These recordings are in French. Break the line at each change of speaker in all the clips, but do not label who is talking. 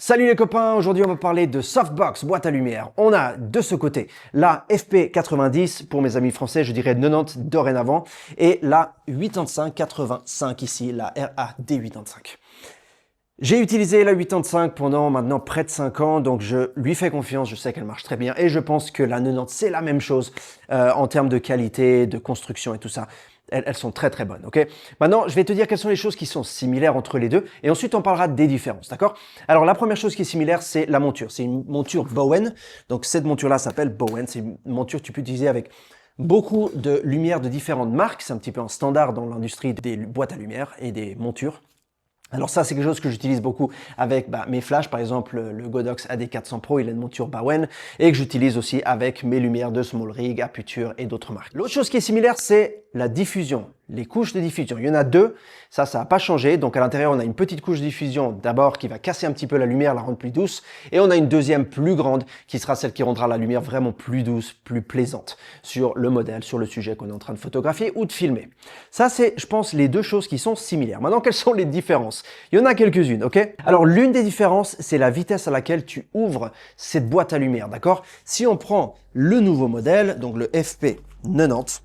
Salut les copains, aujourd'hui on va parler de softbox, boîte à lumière. On a de ce côté la FP90, pour mes amis français je dirais 90 dorénavant, et la 85-85 ici, la RAD85. J'ai utilisé la 85 pendant maintenant près de 5 ans, donc je lui fais confiance, je sais qu'elle marche très bien, et je pense que la 90 c'est la même chose en termes de qualité, de construction et tout ça. Elles sont très très bonnes, ok? Maintenant, je vais te dire quelles sont les choses qui sont similaires entre les deux, et ensuite on parlera des différences, d'accord? Alors la première chose qui est similaire, c'est la monture. C'est une monture Bowen, donc cette monture-là s'appelle Bowen, c'est une monture que tu peux utiliser avec beaucoup de lumières de différentes marques, c'est un petit peu un standard dans l'industrie des boîtes à lumière et des montures. Alors ça, c'est quelque chose que j'utilise beaucoup avec mes flashs, par exemple le Godox AD400 Pro, il a une monture Bowen, et que j'utilise aussi avec mes lumières de SmallRig, Aputure et d'autres marques. L'autre chose qui est similaire, c'est la diffusion, les couches de diffusion. Il y en a deux, ça n'a pas changé. Donc à l'intérieur, on a une petite couche de diffusion d'abord qui va casser un petit peu la lumière, la rendre plus douce, et on a une deuxième plus grande qui sera celle qui rendra la lumière vraiment plus douce, plus plaisante sur le modèle, sur le sujet qu'on est en train de photographier ou de filmer. Ça, c'est, je pense, les deux choses qui sont similaires. Maintenant, quelles sont les différences? Il y en a quelques-unes, ok? Alors, l'une des différences, c'est la vitesse à laquelle tu ouvres cette boîte à lumière, d'accord? Si on prend le nouveau modèle, donc le FP90,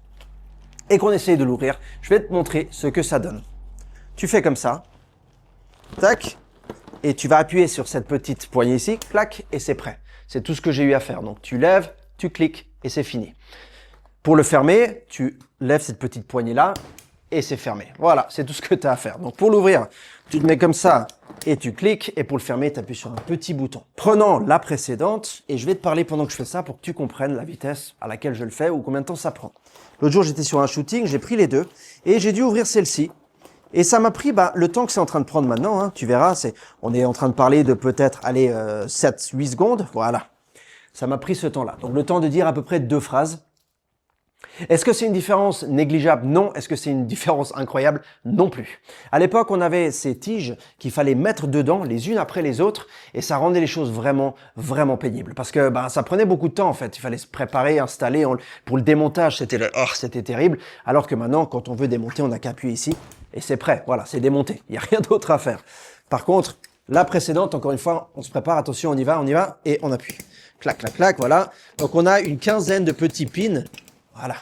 et qu'on essaye de l'ouvrir, je vais te montrer ce que ça donne. Tu fais comme ça, tac, et tu vas appuyer sur cette petite poignée ici, clac, et c'est prêt. C'est tout ce que j'ai eu à faire. Donc, tu lèves, tu cliques, et c'est fini. Pour le fermer, tu lèves cette petite poignée-là, et c'est fermé. Voilà, c'est tout ce que tu as à faire. Donc pour l'ouvrir, tu te mets comme ça et tu cliques. Et pour le fermer, tu appuies sur un petit bouton. Prenons la précédente et je vais te parler pendant que je fais ça pour que tu comprennes la vitesse à laquelle je le fais ou combien de temps ça prend. L'autre jour, j'étais sur un shooting, j'ai pris les deux et j'ai dû ouvrir celle-ci. Et ça m'a pris le temps que c'est en train de prendre maintenant. Hein, tu verras, on est en train de parler de peut-être 7-8 secondes. Voilà, ça m'a pris ce temps-là. Donc le temps de dire à peu près 2 phrases. Est-ce que c'est une différence négligeable? Non. Est-ce que c'est une différence incroyable? Non plus. À l'époque, on avait ces tiges qu'il fallait mettre dedans les unes après les autres et ça rendait les choses vraiment, vraiment pénibles parce que ça prenait beaucoup de temps en fait. Il fallait se préparer, installer. Pour le démontage, c'était terrible. Alors que maintenant, quand on veut démonter, on n'a qu'à appuyer ici et c'est prêt. Voilà, c'est démonté. Il n'y a rien d'autre à faire. Par contre, la précédente, encore une fois, on se prépare. Attention, on y va et on appuie. Clac, clac, clac, voilà. Donc, on a une quinzaine de petits pins. Voilà.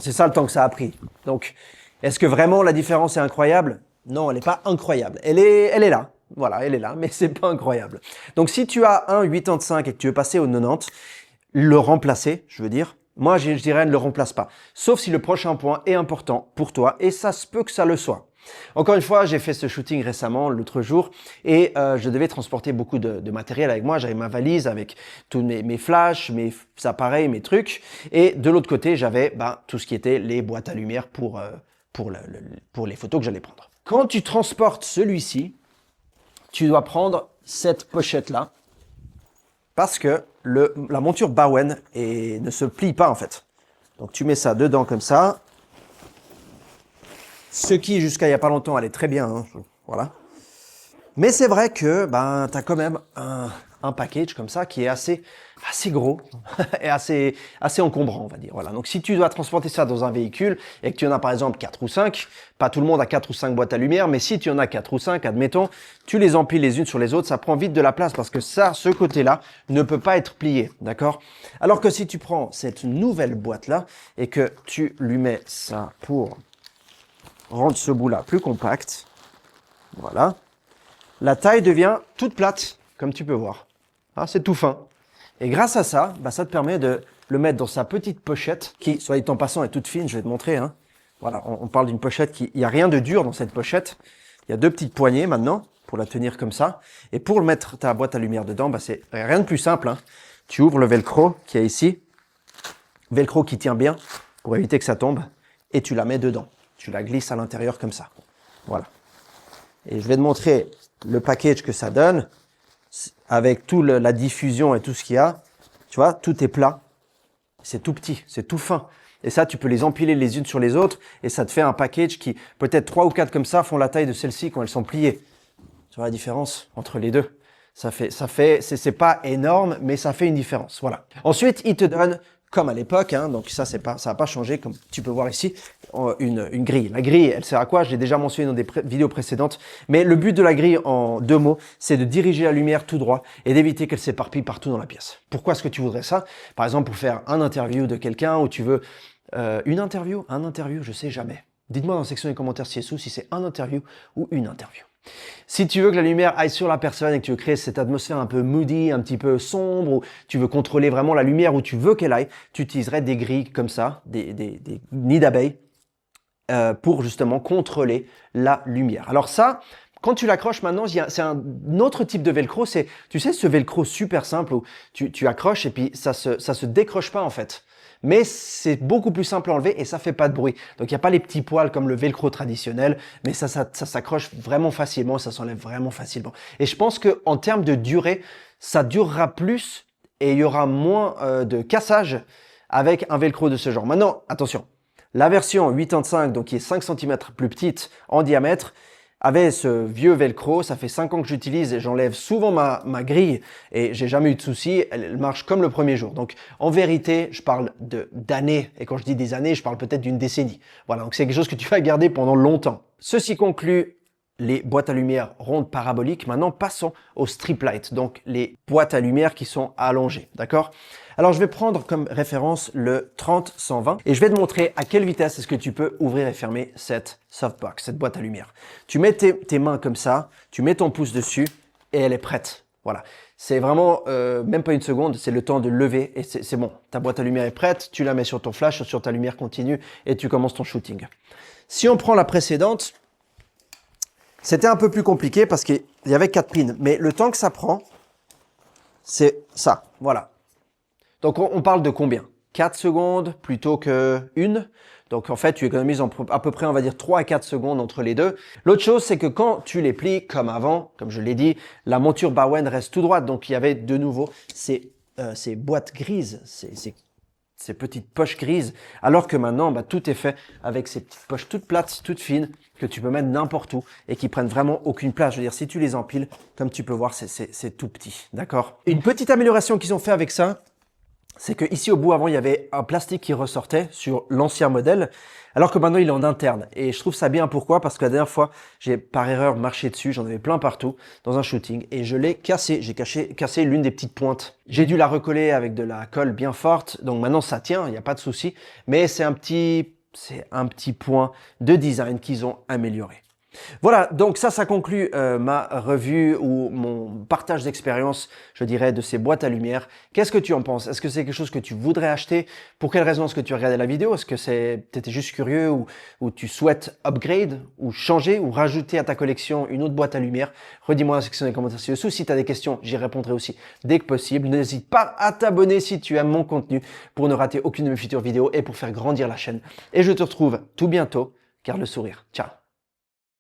C'est ça le temps que ça a pris. Donc, est-ce que vraiment la différence est incroyable? Non, elle n'est pas incroyable. Elle est là. Voilà, elle est là, mais c'est pas incroyable. Donc, si tu as un 85 et que tu veux passer au 90, le remplacer, je veux dire, moi, je dirais ne le remplace pas. Sauf si le prochain point est important pour toi et ça se peut que ça le soit. Encore une fois, j'ai fait ce shooting récemment, l'autre jour, et je devais transporter beaucoup de matériel avec moi. J'avais ma valise avec tous mes flashs, mes appareils, mes trucs. Et de l'autre côté, j'avais tout ce qui était les boîtes à lumière pour les photos que j'allais prendre. Quand tu transportes celui-ci, tu dois prendre cette pochette-là parce que la monture Bowen ne se plie pas en fait. Donc tu mets ça dedans comme ça. Ce qui, jusqu'à il n'y a pas longtemps, allait très bien. Hein, voilà. Mais c'est vrai que tu as quand même un package comme ça qui est assez gros et assez encombrant, on va dire. Voilà. Donc, si tu dois transporter ça dans un véhicule et que tu en as par exemple 4 ou 5, pas tout le monde a 4 ou 5 boîtes à lumière, mais si tu en as 4 ou 5, admettons, tu les empiles les unes sur les autres, ça prend vite de la place parce que ce côté-là ne peut pas être plié, d'accord? Alors que si tu prends cette nouvelle boîte-là et que tu lui mets ça pour rendre ce bout-là plus compact. Voilà. La taille devient toute plate, comme tu peux voir. Ah, c'est tout fin. Et grâce à ça, ça te permet de le mettre dans sa petite pochette, qui, soit dit en passant, est toute fine, je vais te montrer. Hein. Voilà, on parle d'une pochette il n'y a rien de dur dans cette pochette. Il y a 2 petites poignées maintenant, pour la tenir comme ça. Et pour mettre ta boîte à lumière dedans, c'est rien de plus simple. Hein. Tu ouvres le velcro qu'il y a ici. Velcro qui tient bien, pour éviter que ça tombe. Et tu la mets dedans. Tu la glisses à l'intérieur comme ça. Voilà. Et je vais te montrer le package que ça donne avec toute la diffusion et tout ce qu'il y a. Tu vois, tout est plat. C'est tout petit, c'est tout fin. Et ça, tu peux les empiler les unes sur les autres et ça te fait un package qui, peut-être 3 ou 4 comme ça, font la taille de celle-ci quand elles sont pliées. Tu vois la différence entre les deux? C'est pas énorme, mais ça fait une différence. Voilà. Ensuite, il te donne comme à l'époque, hein, donc ça n'a pas changé, comme tu peux voir ici, une grille. La grille, elle sert à quoi? Je l'ai déjà mentionné dans des vidéos précédentes, mais le but de la grille, en 2 mots, c'est de diriger la lumière tout droit et d'éviter qu'elle s'éparpille partout dans la pièce. Pourquoi est-ce que tu voudrais ça? Par exemple, pour faire un interview de quelqu'un, ou tu veux une interview, un interview, je sais jamais. Dites-moi dans la section des commentaires ci-dessous si c'est un interview ou une interview. Si tu veux que la lumière aille sur la personne et que tu veux créer cette atmosphère un peu moody, un petit peu sombre, ou tu veux contrôler vraiment la lumière où tu veux qu'elle aille, tu utiliserais des grilles comme ça, des nids d'abeilles, pour justement contrôler la lumière. Alors ça, quand tu l'accroches maintenant, c'est un autre type de velcro. C'est, tu sais, ce velcro super simple où tu accroches et puis ça se décroche pas en fait. Mais c'est beaucoup plus simple à enlever et ça fait pas de bruit. Donc il n'y a pas les petits poils comme le velcro traditionnel, mais ça s'accroche vraiment facilement, ça s'enlève vraiment facilement. Et je pense que en termes de durée, ça durera plus et il y aura moins de cassage avec un velcro de ce genre. Maintenant, attention, la version 85, donc qui est 5 cm plus petite en diamètre, avait ce vieux velcro, ça fait 5 ans que j'utilise et j'enlève souvent ma grille et j'ai jamais eu de soucis, elle marche comme le premier jour. Donc en vérité, je parle d'années, et quand je dis des années, je parle peut-être d'une décennie. Voilà, donc c'est quelque chose que tu vas garder pendant longtemps. Ceci conclut les boîtes à lumière rondes paraboliques. Maintenant, passons aux strip lights, donc les boîtes à lumière qui sont allongées, d'accord? Alors, je vais prendre comme référence le 30-120 et je vais te montrer à quelle vitesse est-ce que tu peux ouvrir et fermer cette softbox, cette boîte à lumière. Tu mets tes mains comme ça, tu mets ton pouce dessus et elle est prête. Voilà, c'est vraiment même pas une seconde, c'est le temps de lever et c'est bon. Ta boîte à lumière est prête, tu la mets sur ton flash, sur ta lumière continue et tu commences ton shooting. Si on prend la précédente, c'était un peu plus compliqué parce qu'il y avait 4 pins, mais le temps que ça prend, c'est ça, voilà. Donc on parle de combien? 4 secondes plutôt que 1. Donc en fait, tu économises à peu près, on va dire, 3 à 4 secondes entre les deux. L'autre chose, c'est que quand tu les plies comme avant, comme je l'ai dit, la monture Bowen reste tout droite. Donc il y avait de nouveau ces boîtes grises, ces petites poches grises, alors que maintenant, tout est fait avec ces petites poches toutes plates, toutes fines, que tu peux mettre n'importe où et qui prennent vraiment aucune place. Je veux dire, si tu les empiles, comme tu peux voir, c'est tout petit, d'accord? Une petite amélioration qu'ils ont fait avec ça, c'est que ici au bout avant il y avait un plastique qui ressortait sur l'ancien modèle, alors que maintenant il est en interne. Et je trouve ça bien, pourquoi? Parce que la dernière fois j'ai par erreur marché dessus, j'en avais plein partout dans un shooting et je l'ai cassé, j'ai cassé l'une des petites pointes. J'ai dû la recoller avec de la colle bien forte, donc maintenant ça tient, il n'y a pas de souci, mais c'est un petit point de design qu'ils ont amélioré. Voilà, donc ça conclut ma revue ou mon partage d'expérience, je dirais, de ces boîtes à lumière. Qu'est-ce que tu en penses? Est-ce que c'est quelque chose que tu voudrais acheter? Pour quelle raison est-ce que tu as regardé la vidéo? Est-ce que t'étais juste curieux ou tu souhaites upgrade ou changer ou rajouter à ta collection une autre boîte à lumière? Redis-moi dans la section des commentaires ci-dessous. Si tu as des questions, j'y répondrai aussi dès que possible. N'hésite pas à t'abonner si tu aimes mon contenu pour ne rater aucune de mes futures vidéos et pour faire grandir la chaîne. Et je te retrouve tout bientôt, garde le sourire. Ciao!